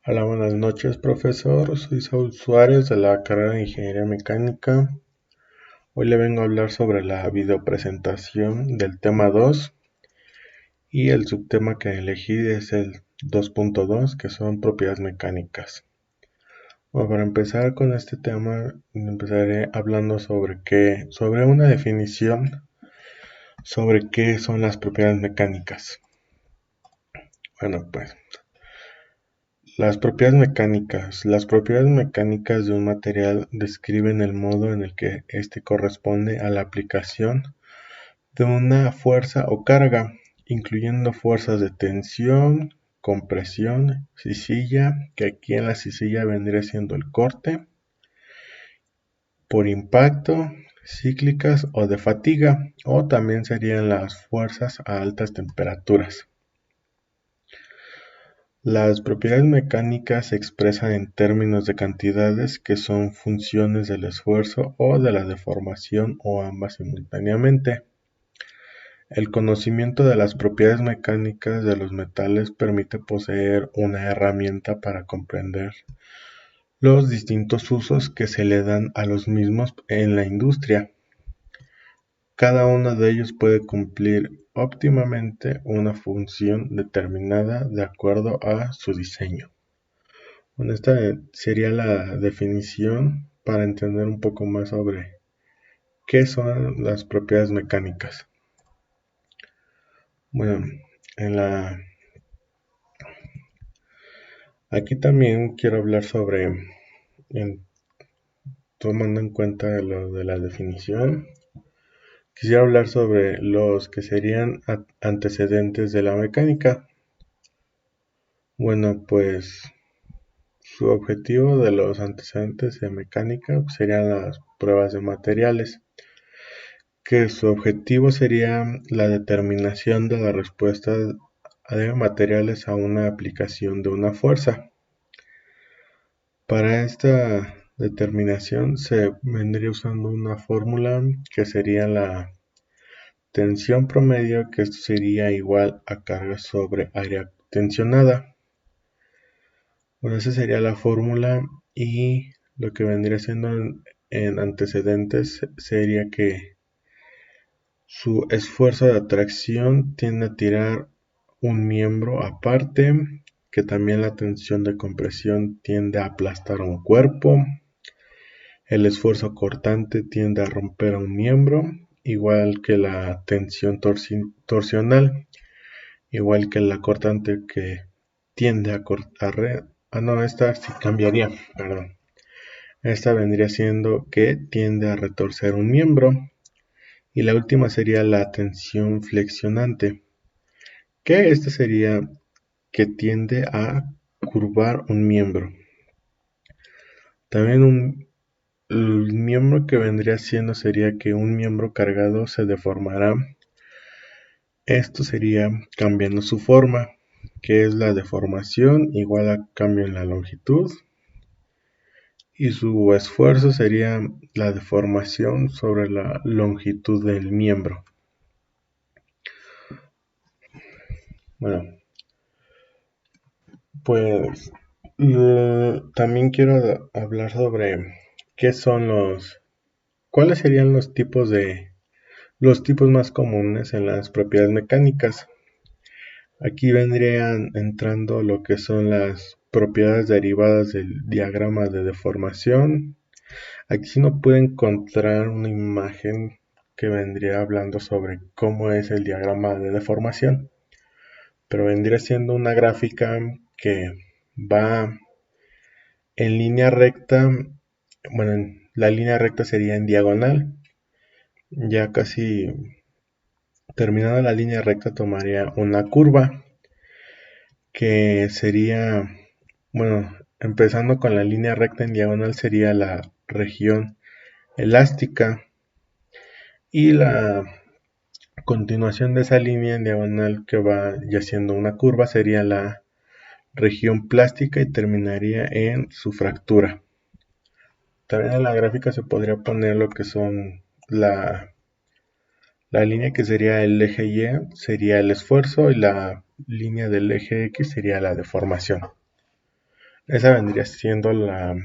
Hola, buenas noches, profesor. Soy Saúl Suárez de la carrera de Ingeniería Mecánica. Hoy le vengo a hablar sobre la videopresentación del tema 2 y el subtema que elegí es el 2.2, que son propiedades mecánicas. Bueno, para empezar con este tema, empezaré hablando sobre una definición sobre qué son las propiedades mecánicas. Bueno, pues las propiedades mecánicas. Las propiedades mecánicas de un material describen el modo en el que éste corresponde a la aplicación de una fuerza o carga, incluyendo fuerzas de tensión, compresión, sisilla, que aquí en la sisilla vendría siendo el corte, por impacto, cíclicas o de fatiga, o también serían las fuerzas a altas temperaturas. Las propiedades mecánicas se expresan en términos de cantidades que son funciones del esfuerzo o de la deformación o ambas simultáneamente. El conocimiento de las propiedades mecánicas de los metales permite poseer una herramienta para comprender los distintos usos que se le dan a los mismos en la industria. Cada uno de ellos puede cumplir óptimamente una función determinada de acuerdo a su diseño. Bueno, esta sería la definición para entender un poco más sobre qué son las propiedades mecánicas. Bueno, aquí también quiero hablar sobre, tomando en cuenta lo de la definición, quisiera hablar sobre los que serían antecedentes de la mecánica. Bueno, pues su objetivo de los antecedentes de mecánica serían las pruebas de materiales, que su objetivo sería la determinación de la respuesta de materiales a una aplicación de una fuerza. Para esta determinación se vendría usando una fórmula que sería la tensión promedio, que esto sería igual a carga sobre área tensionada. Bueno, esa sería la fórmula, y lo que vendría siendo en antecedentes sería que su esfuerzo de atracción tiende a tirar un miembro aparte, que también la tensión de compresión tiende a aplastar un cuerpo, el esfuerzo cortante tiende a romper un miembro, igual que la tensión torsional, igual que la cortante que tiende a cortar. No, esta sí cambiaría, perdón. Esta vendría siendo que tiende a retorcer un miembro. Y la última sería la tensión flexionante, que esta sería que tiende a curvar un miembro. También el miembro que vendría siendo sería que un miembro cargado se deformará. Esto sería cambiando su forma, que es la deformación igual a cambio en la longitud. Y su esfuerzo sería la deformación sobre la longitud del miembro. Bueno, pues también quiero hablar sobre cuáles serían los tipos más comunes en las propiedades mecánicas. Aquí vendrían entrando lo que son las propiedades derivadas del diagrama de deformación. Aquí sí no puede encontrar una imagen que vendría hablando sobre cómo es el diagrama de deformación, pero vendría siendo una gráfica que va en línea recta. Bueno, la línea recta sería en diagonal. Ya casi terminada la línea recta tomaría una curva, que sería, bueno, empezando con la línea recta en diagonal sería la región elástica, y la continuación de esa línea en diagonal que va ya siendo una curva sería la región plástica y terminaría en su fractura. También en la gráfica se podría poner lo que son la línea que sería el eje Y sería el esfuerzo, y la línea del eje X sería la deformación. Esa vendría siendo el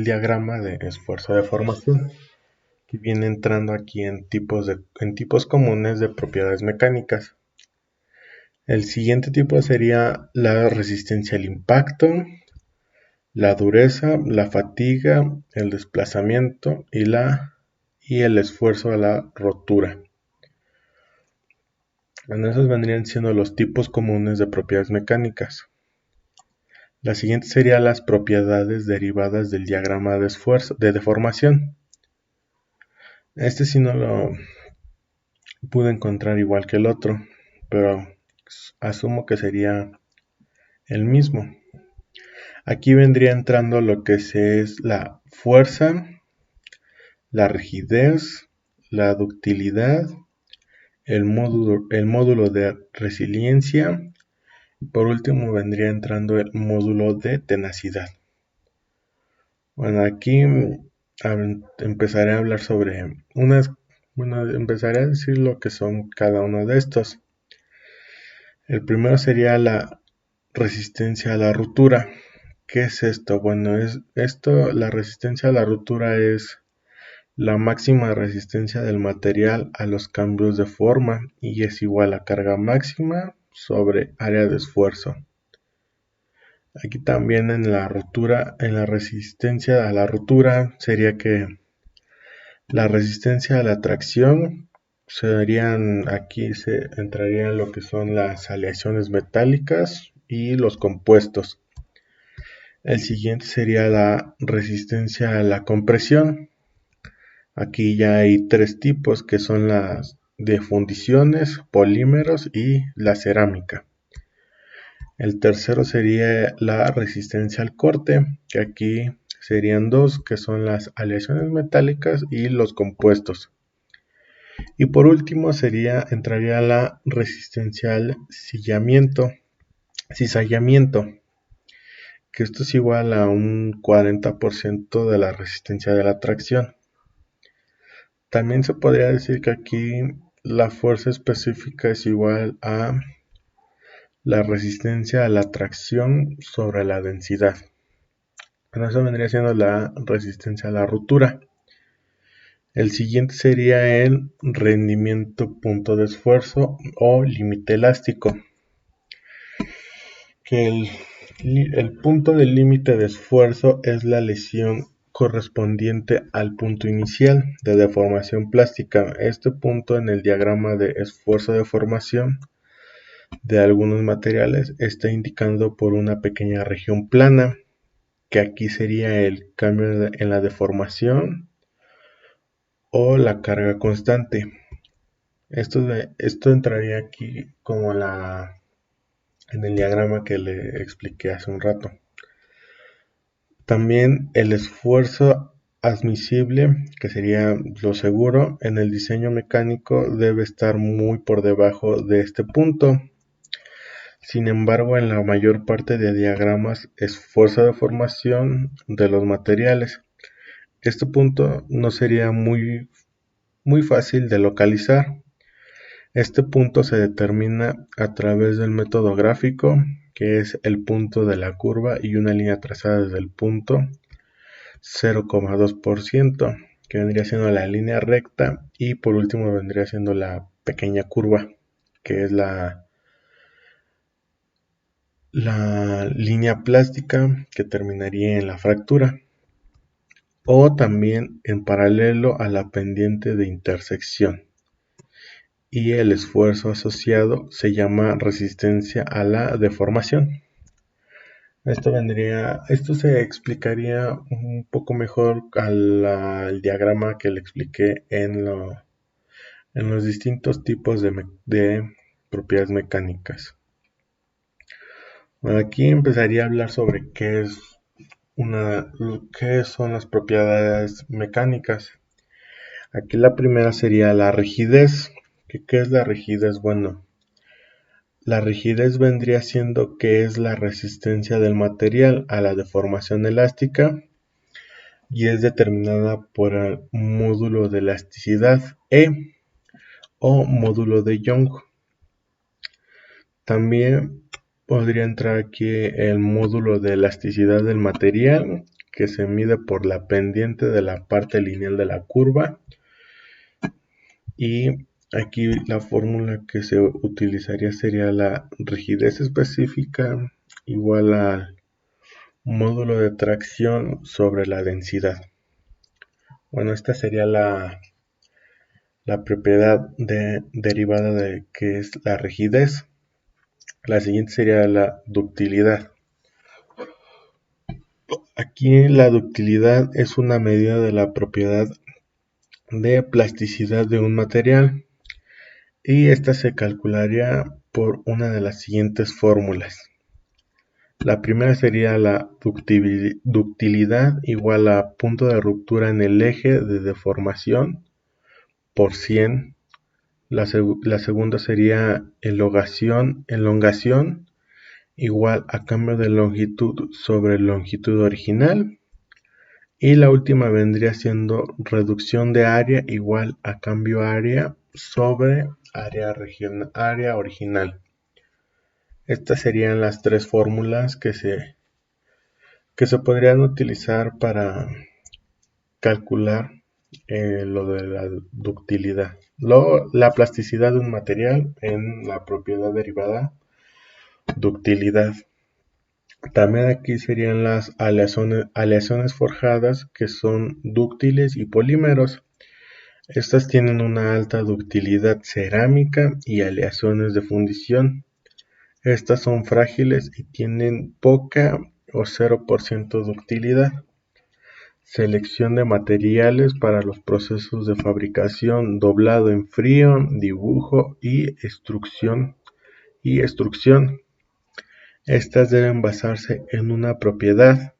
diagrama de esfuerzo de formación, que viene entrando aquí en tipos comunes de propiedades mecánicas. El siguiente tipo sería la resistencia al impacto, la dureza, la fatiga, el desplazamiento y el esfuerzo a la rotura. Bueno, esos vendrían siendo los tipos comunes de propiedades mecánicas. La siguiente serían las propiedades derivadas del diagrama de esfuerzo de deformación. Este sí no lo pude encontrar igual que el otro, pero asumo que sería el mismo. Aquí vendría entrando lo que es la fuerza, la rigidez, la ductilidad, el módulo de resiliencia y por último vendría entrando el módulo de tenacidad. Bueno, aquí empezaré a hablar sobre empezaré a decir lo que son cada uno de estos. El primero sería la resistencia a la ruptura. ¿Qué es esto? Bueno, la resistencia a la ruptura es la máxima resistencia del material a los cambios de forma y es igual a carga máxima sobre área de esfuerzo. Aquí también en la resistencia a la ruptura sería que la resistencia a la tracción aquí se entrarían lo que son las aleaciones metálicas y los compuestos. El siguiente sería la resistencia a la compresión. Aquí ya hay tres tipos que son las de fundiciones, polímeros y la cerámica. El tercero sería la resistencia al corte, que aquí serían dos, que son las aleaciones metálicas y los compuestos. Y por último entraría la resistencia al cizallamiento, que esto es igual a un 40% de la resistencia de la tracción. También se podría decir que aquí la fuerza específica es igual a la resistencia a la tracción sobre la densidad. Bueno, eso vendría siendo la resistencia a la ruptura. El siguiente sería el rendimiento punto de esfuerzo o límite elástico. Que el punto del límite de esfuerzo es la lesión correspondiente al punto inicial de deformación plástica. Este punto en el diagrama de esfuerzo de formación de algunos materiales está indicado por una pequeña región plana, que aquí sería el cambio en la deformación o la carga constante. Esto entraría aquí como en el diagrama que le expliqué hace un rato. También el esfuerzo admisible, que sería lo seguro, en el diseño mecánico debe estar muy por debajo de este punto. Sin embargo, en la mayor parte de diagramas es fuerza de formación de los materiales. Este punto no sería muy fácil de localizar. Este punto se determina a través del método gráfico, que es el punto de la curva y una línea trazada desde el punto 0,2%, que vendría siendo la línea recta, y por último vendría siendo la pequeña curva, que es la línea plástica que terminaría en la fractura, o también en paralelo a la pendiente de intersección. Y el esfuerzo asociado se llama resistencia a la deformación. Esto se explicaría un poco mejor al diagrama que le expliqué en los distintos tipos de propiedades mecánicas. Bueno, aquí empezaría a hablar sobre qué son las propiedades mecánicas. Aquí la primera sería la rigidez. ¿Qué es la rigidez? Bueno, la rigidez vendría siendo que es la resistencia del material a la deformación elástica y es determinada por el módulo de elasticidad E o módulo de Young. También podría entrar aquí el módulo de elasticidad del material, que se mide por la pendiente de la parte lineal de la curva. Y aquí la fórmula que se utilizaría sería la rigidez específica igual al módulo de tracción sobre la densidad. Bueno, esta sería la propiedad derivada de que es la rigidez. La siguiente sería la ductilidad. Aquí la ductilidad es una medida de la propiedad de plasticidad de un material y esta se calcularía por una de las siguientes fórmulas. La primera sería la ductilidad igual a punto de ruptura en el eje de deformación por 100. La segunda sería elongación igual a cambio de longitud sobre longitud original. Y la última vendría siendo reducción de área igual a cambio área sobre área original. Estas serían las tres fórmulas que se podrían utilizar para calcular lo de la ductilidad. La plasticidad de un material en la propiedad derivada ductilidad. También aquí serían las aleaciones forjadas, que son dúctiles y polímeros. Estas tienen una alta ductilidad cerámica y aleaciones de fundición. Estas son frágiles y tienen poca o 0% ductilidad. Selección de materiales para los procesos de fabricación, doblado en frío, dibujo y extrusión. Estas deben basarse en una propiedad,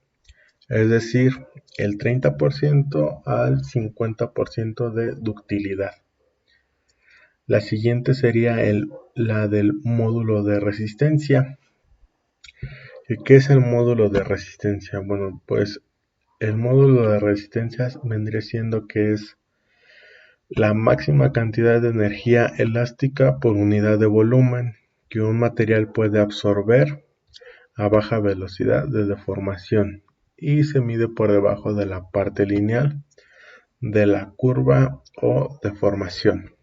es decir, el 30% al 50% de ductilidad. La siguiente sería la del módulo de resistencia. ¿Qué es el módulo de resistencia? Bueno, pues el módulo de resistencia vendría siendo que es la máxima cantidad de energía elástica por unidad de volumen que un material puede absorber a baja velocidad de deformación y se mide por debajo de la parte lineal de la curva o deformación.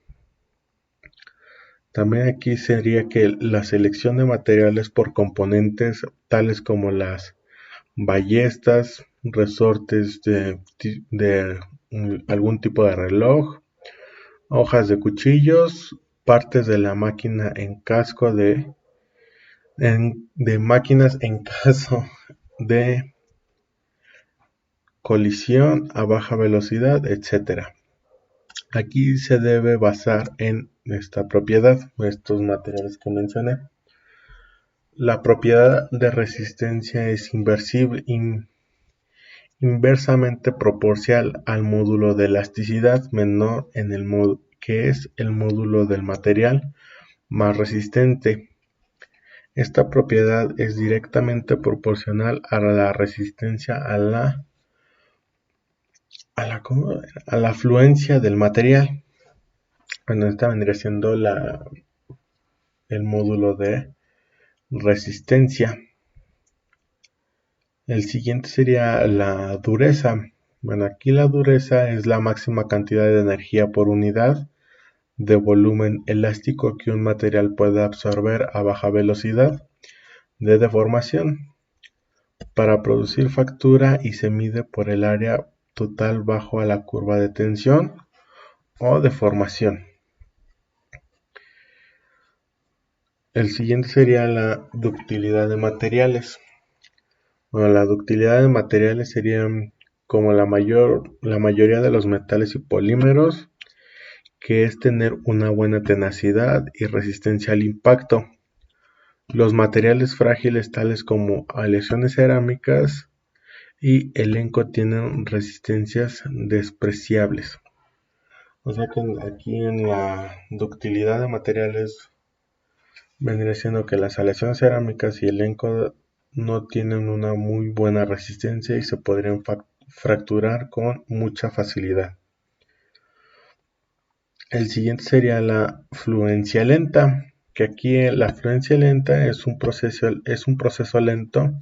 También aquí sería que la selección de materiales por componentes tales como las ballestas, resortes de algún tipo de reloj, hojas de cuchillos, partes de la máquina en casco de máquinas en caso de colisión a baja velocidad, etc. Aquí se debe basar en esta propiedad, estos materiales que mencioné. La propiedad de resistencia es inversamente proporcional al módulo de elasticidad menor en el que es el módulo del material más resistente. Esta propiedad es directamente proporcional a la resistencia a la fluencia del material. Bueno, esta vendría siendo el módulo de resistencia. El siguiente sería la dureza. Bueno, aquí la dureza es la máxima cantidad de energía por unidad de volumen elástico que un material puede absorber a baja velocidad de deformación para producir fractura y se mide por el área total bajo a la curva de tensión o deformación. El siguiente sería la ductilidad de materiales. Bueno, la ductilidad de materiales sería como la mayoría de los metales y polímeros, que es tener una buena tenacidad y resistencia al impacto. Los materiales frágiles tales como aleaciones cerámicas y elenco tienen resistencias despreciables. O sea que aquí en la ductilidad de materiales vendría siendo que las aleaciones cerámicas y elenco no tienen una muy buena resistencia y se podrían fracturar con mucha facilidad. El siguiente sería la fluencia lenta. que aquí la fluencia lenta es un proceso lento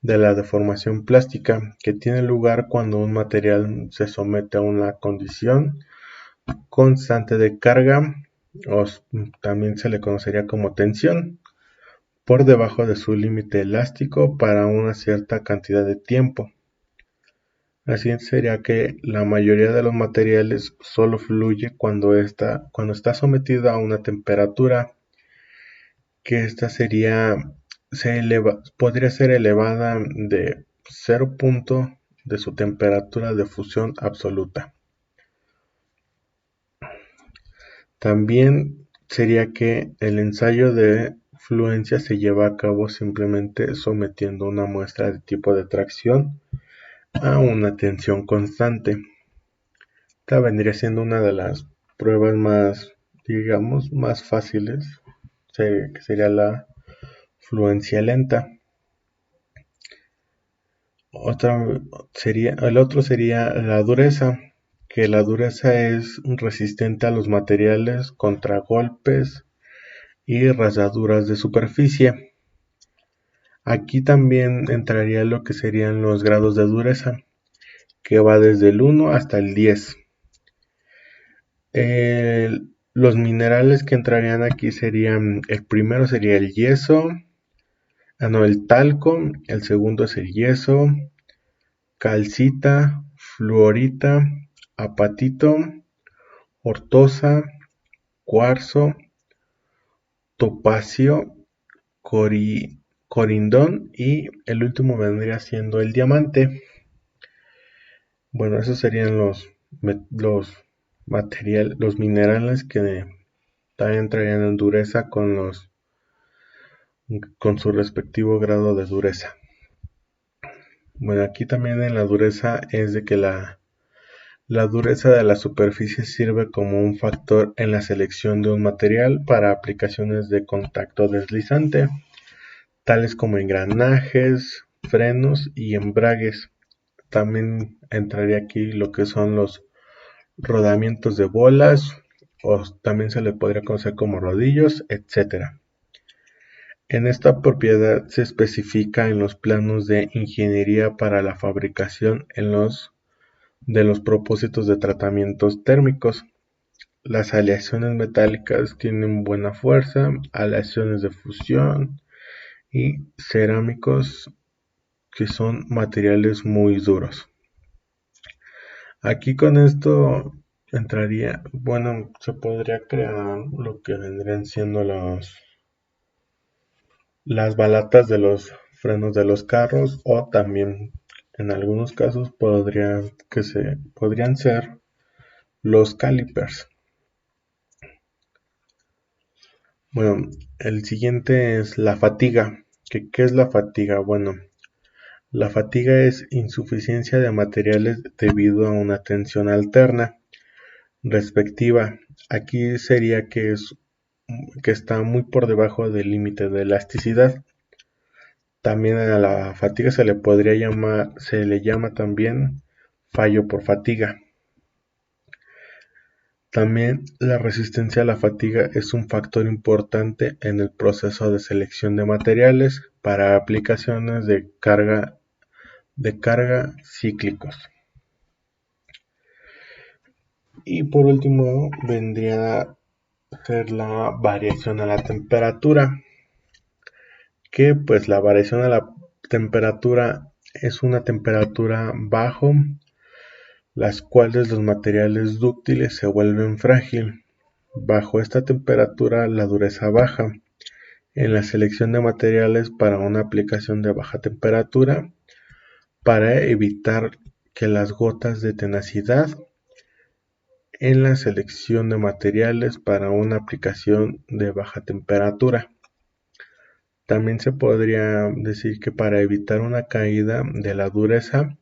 de la deformación plástica que tiene lugar cuando un material se somete a una condición constante de carga, o también se le conocería como tensión, por debajo de su límite elástico para una cierta cantidad de tiempo. Así sería que la mayoría de los materiales solo fluye cuando está sometido a una temperatura que podría ser elevada de 0 punto de su temperatura de fusión absoluta. También sería que el ensayo de fluencia se lleva a cabo simplemente sometiendo una muestra de tipo de tracción a una tensión constante. Esta vendría siendo una de las pruebas más, digamos, más fáciles, que sería la fluencia lenta. El otro sería la dureza, que la dureza es resistente a los materiales contra golpes y rasaduras de superficie. Aquí también entraría lo que serían los grados de dureza, que va desde el 1 hasta el 10. Los minerales que entrarían aquí serían, el primero sería el yeso, el talco, el segundo es el yeso, calcita, fluorita, apatito, ortosa, cuarzo, topacio, corindón y el último vendría siendo el diamante. Bueno, esos serían los minerales que también entrarían en dureza con su respectivo grado de dureza. Bueno, aquí también en la dureza es de que la dureza de la superficie sirve como un factor en la selección de un material para aplicaciones de contacto deslizante, tales como engranajes, frenos y embragues. También entraría aquí lo que son los rodamientos de bolas, o también se le podría conocer como rodillos, etc. En esta propiedad se especifica en los planos de ingeniería para la fabricación de los propósitos de tratamientos térmicos. Las aleaciones metálicas tienen buena fuerza, aleaciones de fusión y cerámicos que son materiales muy duros. Aquí con esto entraría, bueno, se podría crear lo que vendrían siendo las balatas de los frenos de los carros, o también en algunos casos podrían ser los calipers. Bueno, el siguiente es la fatiga. ¿Qué es la fatiga? Bueno, la fatiga es insuficiencia de materiales debido a una tensión alterna respectiva. Aquí sería que está muy por debajo del límite de elasticidad. También a la fatiga se le llama también fallo por fatiga. También la resistencia a la fatiga es un factor importante en el proceso de selección de materiales para aplicaciones de carga cíclicos. Y por último vendría a ser la variación a la temperatura, que pues la variación a la temperatura es una temperatura bajo las cuales los materiales dúctiles se vuelven frágiles. Bajo esta temperatura la dureza baja. En la selección de materiales para una aplicación de baja temperatura, para evitar que las gotas de tenacidad. En la selección de materiales para una aplicación de baja temperatura. También se podría decir que para evitar una caída de la dureza,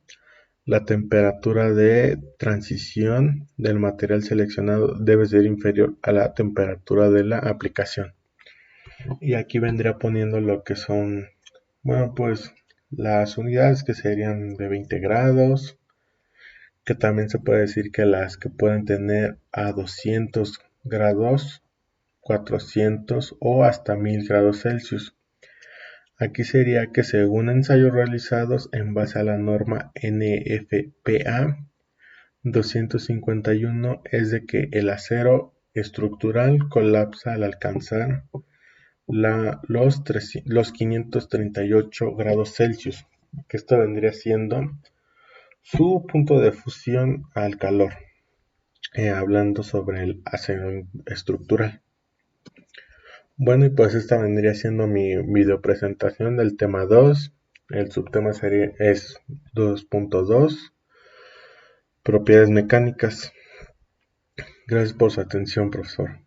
la temperatura de transición del material seleccionado debe ser inferior a la temperatura de la aplicación. Y aquí vendría poniendo lo que son, bueno, pues las unidades que serían de 20 grados, que también se puede decir que las que pueden tener a 200 grados 400 o hasta 1000 grados Celsius. Aquí sería que según ensayos realizados en base a la norma NFPA 251 es de que el acero estructural colapsa al alcanzar los 538 grados Celsius, que esto vendría siendo su punto de fusión al calor, hablando sobre el acero estructural. Bueno, y pues esta vendría siendo mi video presentación del tema 2. El subtema es 2.2, propiedades mecánicas. Gracias por su atención, profesor.